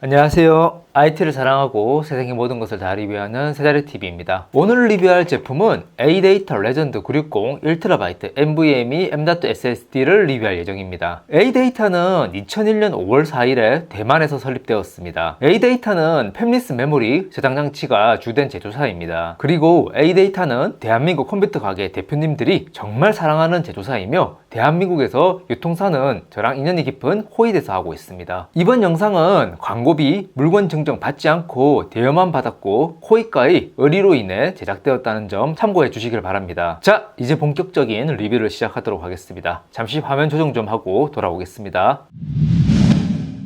안녕하세요. IT를 사랑하고 세상의 모든 것을 다 리뷰하는 세자리TV입니다. 오늘 리뷰할 제품은 ADATA 레전드 960 1TB NVMe M.2 SSD를 리뷰할 예정입니다. ADATA는 2001년 5월 4일에 대만에서 설립되었습니다. ADATA는 팹리스 메모리 저장 장치가 주된 제조사입니다. 그리고 ADATA는 대한민국 컴퓨터 가게 대표님들이 정말 사랑하는 제조사이며 대한민국에서 유통사는 저랑 인연이 깊은 호이드에서 하고 있습니다. 이번 영상은 광고비, 물건 증정 받지 않고 대여만 받았고 호이과의 의리로 인해 제작되었다는 점 참고해 주시길 바랍니다. 자, 이제 본격적인 리뷰를 시작하도록 하겠습니다. 잠시 화면 조정 좀 하고 돌아오겠습니다.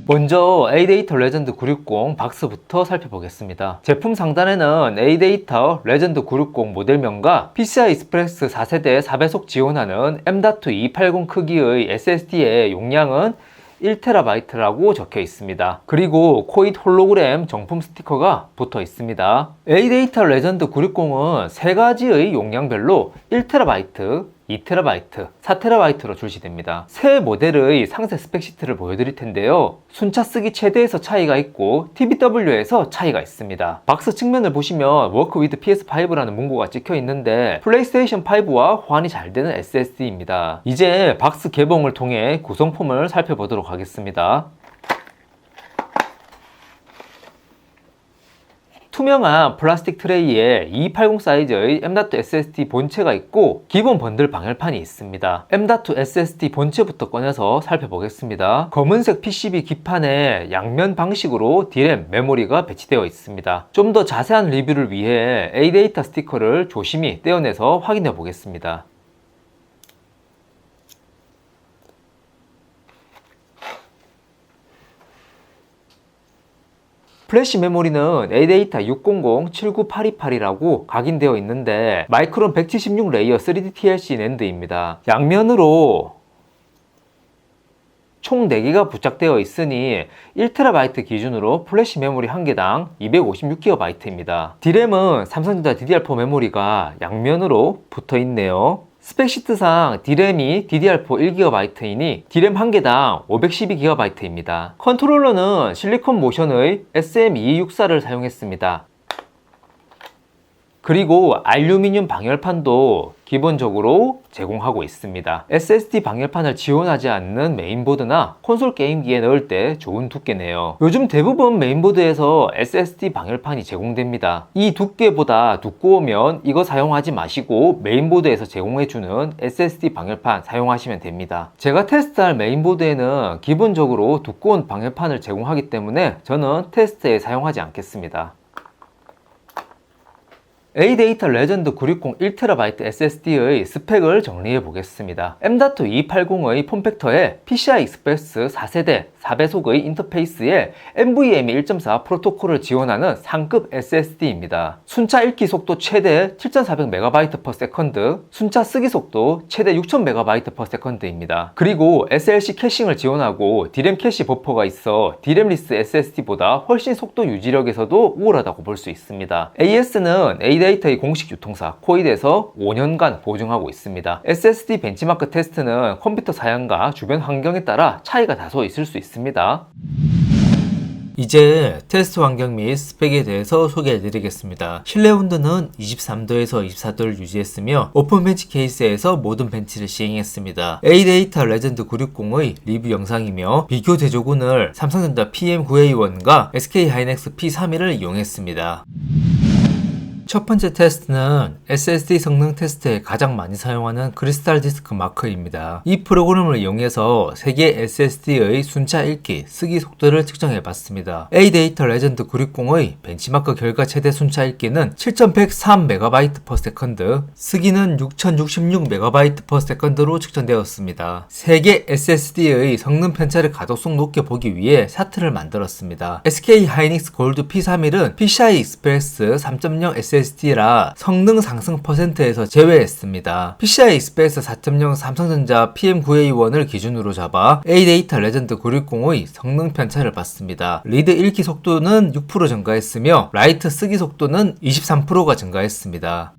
먼저 ADATA 레전드 960 박스부터 살펴보겠습니다. 제품 상단에는 ADATA 레전드 960 모델명과 PCI 익스프레스 4세대 4배속 지원하는 M.2 280 크기의 SSD의 용량은 1TB라고 적혀 있습니다. 그리고 코이드 홀로그램 정품 스티커가 붙어 있습니다. ADATA 레전드 960은 세 가지의 용량별로 1TB, 2TB, 4TB로 출시됩니다. 새 모델의 상세 스펙시트를 보여드릴 텐데요. 순차 쓰기 최대에서 차이가 있고 TBW에서 차이가 있습니다. 박스 측면을 보시면 Work with PS5라는 문구가 찍혀 있는데 플레이스테이션 5와 호환이 잘 되는 SSD입니다. 이제 박스 개봉을 통해 구성품을 살펴보도록 하겠습니다. 투명한 플라스틱 트레이에 280 사이즈의 M.2 SSD 본체가 있고 기본 번들 방열판이 있습니다. M.2 SSD 본체부터 꺼내서 살펴보겠습니다. 검은색 PCB 기판에 양면 방식으로 D램 메모리가 배치되어 있습니다. 좀 더 자세한 리뷰를 위해 ADATA 스티커를 조심히 떼어내서 확인해 보겠습니다. 플래시 메모리는 ADATA 600-79828이라고 각인되어 있는데 마이크론 176 레이어 3D TLC 낸드입니다. 양면으로 총 4개가 부착되어 있으니 1TB 기준으로 플래시 메모리 1개당 256GB입니다. D램은 삼성전자 DDR4 메모리가 양면으로 붙어 있네요. 스펙시트상 D램이 DDR4 1GB이니 D램 1개당 512GB입니다. 컨트롤러는 실리콘 모션의 SM2264를 사용했습니다. 그리고 알루미늄 방열판도 기본적으로 제공하고 있습니다. SSD 방열판을 지원하지 않는 메인보드나 콘솔 게임기에 넣을 때 좋은 두께네요. 요즘 대부분 메인보드에서 SSD 방열판이 제공됩니다. 이 두께보다 두꺼우면 이거 사용하지 마시고 메인보드에서 제공해주는 SSD 방열판 사용하시면 됩니다. 제가 테스트할 메인보드에는 기본적으로 두꺼운 방열판을 제공하기 때문에 저는 테스트에 사용하지 않겠습니다. ADATA 레전드 960 1TB SSD의 스펙을 정리해 보겠습니다. M.2 280의 폼팩터에 PCI 익스프레스 4세대 4배속의 인터페이스에 NVMe 1.4 프로토콜을 지원하는 상급 SSD입니다. 순차 읽기 속도 최대 7400MB/s, 순차 쓰기 속도 최대 6000MB/s입니다. 그리고 SLC 캐싱을 지원하고 D램 캐시 버퍼가 있어 D램리스 SSD보다 훨씬 속도 유지력에서도 우월하다고 볼 수 있습니다. AS는 ADATA의 공식 유통사 코이드에서 5년간 보증하고 있습니다. SSD 벤치마크 테스트는 컴퓨터 사양과 주변 환경에 따라 차이가 다소 있을 수 있습니다. 이제 테스트 환경 및 스펙에 대해서 소개해 드리겠습니다. 실내 온도는 23도에서 24도를 유지했으며 오픈 벤치 케이스에서 모든 벤치를 시행했습니다. ADATA 레전드 960의 리뷰 영상이며 비교 제조군을 삼성전자 PM9A1과 SK 하이닉스 P31을 이용했습니다. 첫 번째 테스트는 SSD 성능 테스트에 가장 많이 사용하는 크리스탈 디스크 마커입니다. 이 프로그램을 이용해서 세개 SSD의 순차 읽기, 쓰기 속도를 측정해 봤습니다. ADATA 레전드 960의 벤치마크 결과 최대 순차 읽기는 7103MB/s, 쓰기는 6066MB/s로 측정되었습니다. 세개 SSD의 성능 편차를 가독성 높게 보기 위해 차트를 만들었습니다. SK 하이닉스 골드 P31은 PCI 익스프레스 3.0 SSD라 성능 상승 퍼센트에서 제외했습니다. PCI 익스프레스 4.0 삼성전자 PM9A1을 기준으로 잡아 ADATA 레전드 960의 성능 편차를 봤습니다. 리드 읽기 속도는 6% 증가했으며 라이트 쓰기 속도는 23%가 증가했습니다.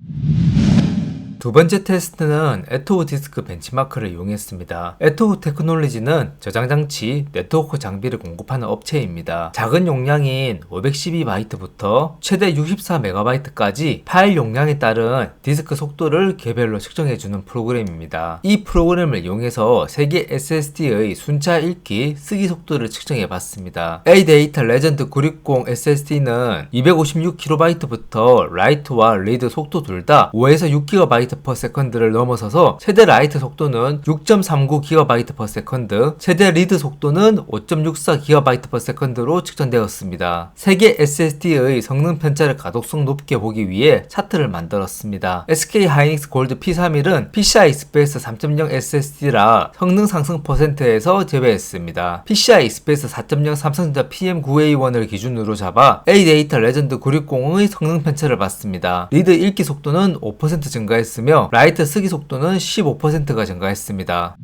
두 번째 테스트는 에토우 디스크 벤치마크를 이용했습니다. 에토우 테크놀로지는 저장장치, 네트워크 장비를 공급하는 업체입니다. 작은 용량인 512바이트부터 최대 64MB까지 파일 용량에 따른 디스크 속도를 개별로 측정해주는 프로그램입니다. 이 프로그램을 이용해서 세계 SSD의 순차 읽기, 쓰기 속도를 측정해봤습니다. ADATA 레전드 960 SSD는 256KB부터 라이트와 리드 속도 둘 다 5에서 6GB/s를 넘어서서 최대 라이트 속도는 6.39GB/s, 최대 리드 속도는 5.64GB/s로 측정되었습니다. 세계 SSD의 성능 편차를 가독성 높게 보기 위해 차트를 만들었습니다. SK 하이닉스 골드 P31은 PCI Express 3.0 SSD라 성능 상승 %에서 제외했습니다. PCI Express 4.0 삼성전자 PM9A1을 기준으로 잡아 ADATA 레전드 960의 성능 편차를 봤습니다. 리드 읽기 속도는 5% 증가했으며 라이트 쓰기 속도는 15%가 증가했습니다.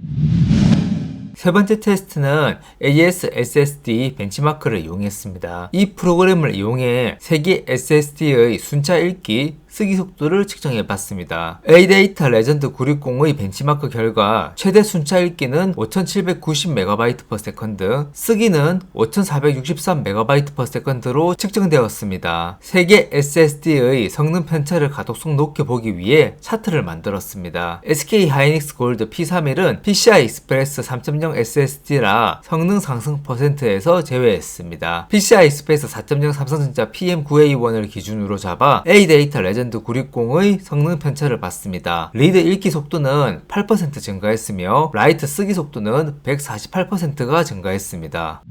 세 번째 테스트는 AES SSD 벤치마크를 이용했습니다. 이 프로그램을 이용해 세계 SSD의 순차 읽기, 쓰기 속도를 측정해 봤습니다. ADATA 레전드 960의 벤치마크 결과 최대 순차 읽기는 5790MB/s, 쓰기는 5463MB/s로 측정되었습니다. 세계 SSD의 성능 편차를 가독성 높게 보기 위해 차트를 만들었습니다. SK 하이닉스 골드 P31은 PCI Express 3.0 SSD라 성능 상승 %에서 제외했습니다. PCI Express 4.0 삼성전자 PM9A1을 기준으로 잡아 ADATA 레전드 960의 성능 편차를 봤습니다. 리드 읽기 속도는 8% 증가했으며 라이트 쓰기 속도는 148%가 증가했습니다.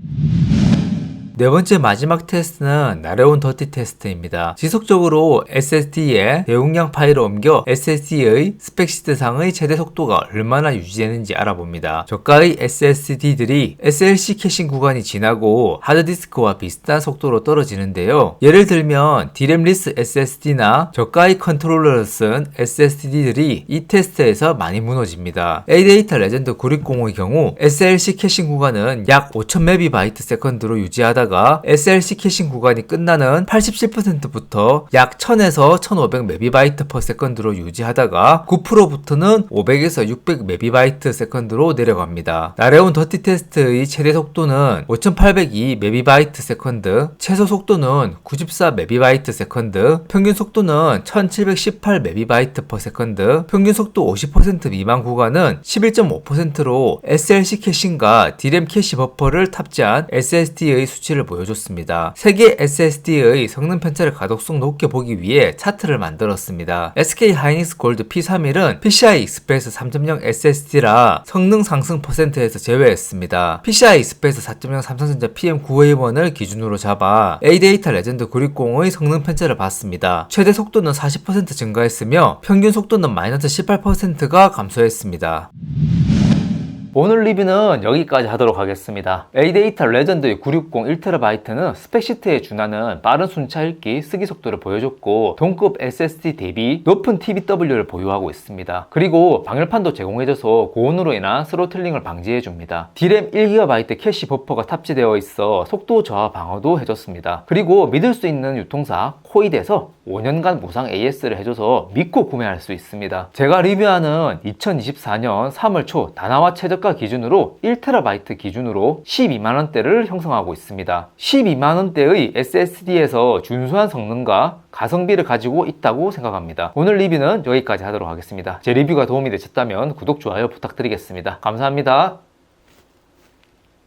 네 번째 마지막 테스트는 나레온 더티 테스트입니다. 지속적으로 SSD에 대용량 파일을 옮겨 SSD의 스펙시트상의 최대 속도가 얼마나 유지되는지 알아봅니다. 저가의 SSD들이 SLC 캐싱 구간이 지나고 하드디스크와 비슷한 속도로 떨어지는데요. 예를 들면 DRAMless SSD나 저가의 컨트롤러를 쓴 SSD들이 이 테스트에서 많이 무너집니다. ADATA 레전드 960의 경우 SLC 캐싱 구간은 약 5000MB/s로 유지하다가 SLC 캐싱 구간이 끝나는 87%부터 약 1000에서 1500MB/s로 유지하다가 9%부터는 500에서 600MB/s로 내려갑니다. 나레온 더티 테스트의 최대 속도는 5802MB/s, 최소 속도는 94MB/s, 평균 속도는 1718MB/s, 평균 속도 50% 미만 구간은 11.5%로 SLC 캐싱과 DRAM 캐시 버퍼를 탑재한 SSD의 수치를 보여줬습니다. 세계 SSD의 성능 편차를 가독성 높게 보기 위해 차트를 만들었습니다. SK 하이닉스 골드 P31은 PCI Express 3.0 SSD라 성능 상승 %에서 제외했습니다. PCI Express 4.0 삼성전자 PM9A1을 기준으로 잡아 ADATA 레전드 960의 성능 편차를 봤습니다. 최대 속도는 40% 증가했으며 평균 속도는 마이너스 18%가 감소했습니다. 오늘 리뷰는 여기까지 하도록 하겠습니다. ADATA 레전드 960 1TB는 스펙시트에 준하는 빠른 순차 읽기, 쓰기 속도를 보여줬고 동급 SSD 대비 높은 TBW를 보유하고 있습니다. 그리고 방열판도 제공해줘서 고온으로 인한 스로틀링을 방지해줍니다. DRAM 1GB 캐시 버퍼가 탑재되어 있어 속도 저하 방어도 해줬습니다. 그리고 믿을 수 있는 유통사 코이드에서 5년간 무상 AS를 해줘서 믿고 구매할 수 있습니다. 제가 리뷰하는 2024년 3월 초 다나와 최저가 기준으로 1TB 기준으로 12만원대를 형성하고 있습니다. 12만원대의 SSD에서 준수한 성능과 가성비를 가지고 있다고 생각합니다. 오늘 리뷰는 여기까지 하도록 하겠습니다. 제 리뷰가 도움이 되셨다면 구독, 좋아요 부탁드리겠습니다. 감사합니다.